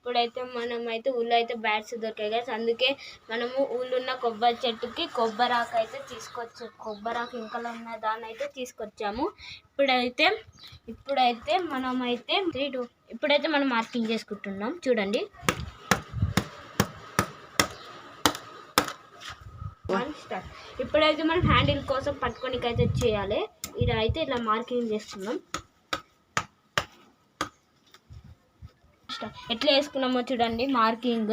ఇప్పుడైతే మనమైతే ఊళ్ళో అయితే బ్యాట్స్ దొరికాయి గైస్. అందుకే మనము ఊళ్ళున్న కొబ్బరి చెట్టుకి కొబ్బరాకు అయితే కొబ్బరాకు ఇంకా ఉన్న దాన్ని అయితే తీసుకొచ్చాము. ఇప్పుడైతే మనమైతే ఇప్పుడైతే మనం మార్కింగ్ చేసుకుంటున్నాం చూడండి. ఇప్పుడైతే మనం హ్యాండిల్ కోసం పట్టుకోనికి అయితే చేయాలి. ఇదైతే ఇలా మార్కింగ్ చేస్తున్నాం. ఎట్లా వేసుకున్నామో చూడండి. మార్కింగ్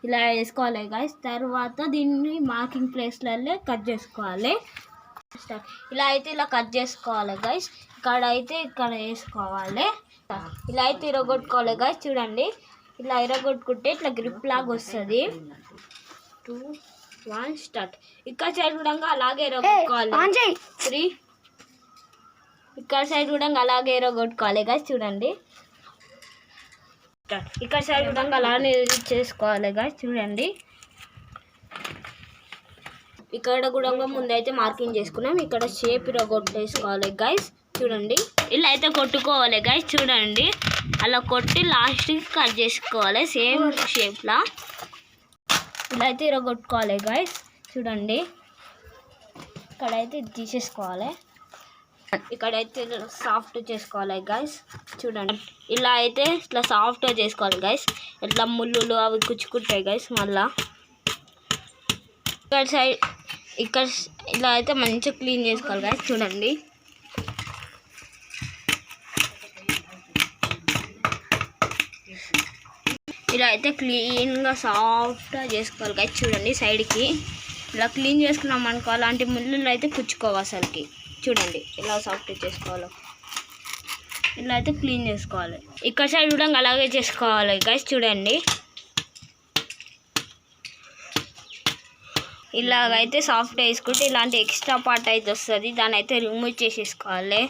ఇలా వేసుకోవాలి గైస్. తర్వాత దీన్ని మార్కింగ్ ప్లేస్లలో కట్ చేసుకోవాలి. ఇలా కట్ చేసుకోవాలి గైస్. ఇక్కడ వేసుకోవాలి. ఇలా అయితే ఇరగొట్టుకోవాలి గైస్. చూడండి ఇలా ఇరగొట్టుకుంటే ఇట్లా గ్రిప్ లాగా వస్తుంది. 2, 1 స్టార్ట్. ఇక్కడ సైడ్ కూడా అలాగే ఇరగొట్టుకోవాలి. 3 ఇక్కడ సైడ్ కూడా అలాగే ఇరగొట్టుకోవాలి గైస్. చూడండి ఇక్కడ సైడ్ కూడా అలానే చేసుకోవాలి గైస్. చూడండి ఇక్కడ కూడా ముందైతే మార్కింగ్ చేసుకున్నాం. ఇక్కడ షేప్ ఇరగొట్టేసుకోవాలి గైస్. చూడండి ఇలా అయితే కొట్టుకోవాలి గైస్. చూడండి అలా కొట్టి లాస్ట్కి కట్ చేసుకోవాలి సేమ్ షేప్లా. ఇలా అయితే ఇరగొట్టుకోవాలి గైస్. చూడండి ఇక్కడైతే తీసేసుకోవాలి. ఇక్కడైతే సాఫ్ట్ చేసుకోవాలి గైస్. చూడండి ఇలా అయితే ఇట్లా సాఫ్ట్గా చేసుకోవాలి గైస్. ఇట్లా ముళ్ళులు అవి కుచ్చుకుంటాయి గైస్. మళ్ళా ఇక్కడ ఇలా అయితే మంచిగా క్లీన్ చేసుకోవాలి గైస్. చూడండి ఇలా అయితే క్లీన్గా సాఫ్ట్గా చేసుకోవాలి గైస్. చూడండి సైడ్కి ఇలా క్లీన్ చేసుకున్నాం అనుకో అలాంటి ముళ్ళు అయితే కుచ్చుకోవాలి అసలుకి. చూడండి ఇలా సాఫ్ట్ చేసుకోవాలి. ఇలా అయితే క్లీన్ చేసుకోవాలి. ఇక్కడ సైడ్ కూడా అలాగే చేసుకోవాలి గైస్. చూడండి ఇలాగైతే సాఫ్ట్ వేసుకుంటే ఇలాంటి ఎక్స్ట్రా పార్ట్ అయితే వస్తుంది. దాన్ని అయితే రిమూవ్ చేసేసుకోవాలి.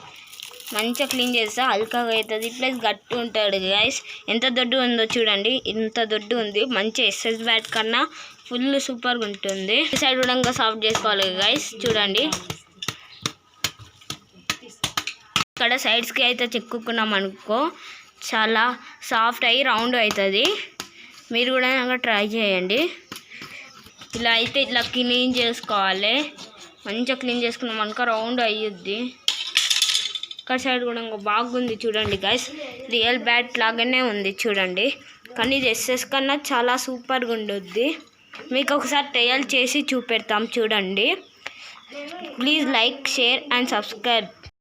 మంచిగా క్లీన్ చేస్తే హల్కాగా అవుతుంది. ప్లస్ గట్టి ఉంటుంది గైస్. ఎంత దొడ్డు ఉందో చూడండి. ఇంత దొడ్డు ఉంది. మంచి ఎస్ఎస్ బ్యాట్ కన్నా ఫుల్ సూపర్గా ఉంటుంది. ఈ సైడ్ కూడా సాఫ్ట్ చేసుకోవాలి గైస్. చూడండి ఇక్కడ సైడ్స్కి అయితే చెక్కుకున్నాం అనుకో చాలా సాఫ్ట్ అయ్యి రౌండ్ అవుతుంది. మీరు కూడా ట్రై చేయండి. ఇలా అయితే ఇట్లా క్లీన్ చేసుకోవాలి. మంచిగా క్లీన్ చేసుకున్నాం అనుకో రౌండ్ అయ్యుద్ది. ఇక్కడ సైడ్ కూడా బాగుంది చూడండి గైస్. రియల్ బ్యాట్ లాగానే ఉంది చూడండి. కానీ ఇది ఎస్ఎస్ కన్నా చాలా సూపర్గా ఉంటుంది. మీకు ఒకసారి ట్రయల్ చేసి చూపెడతాం చూడండి. Please like, share and subscribe.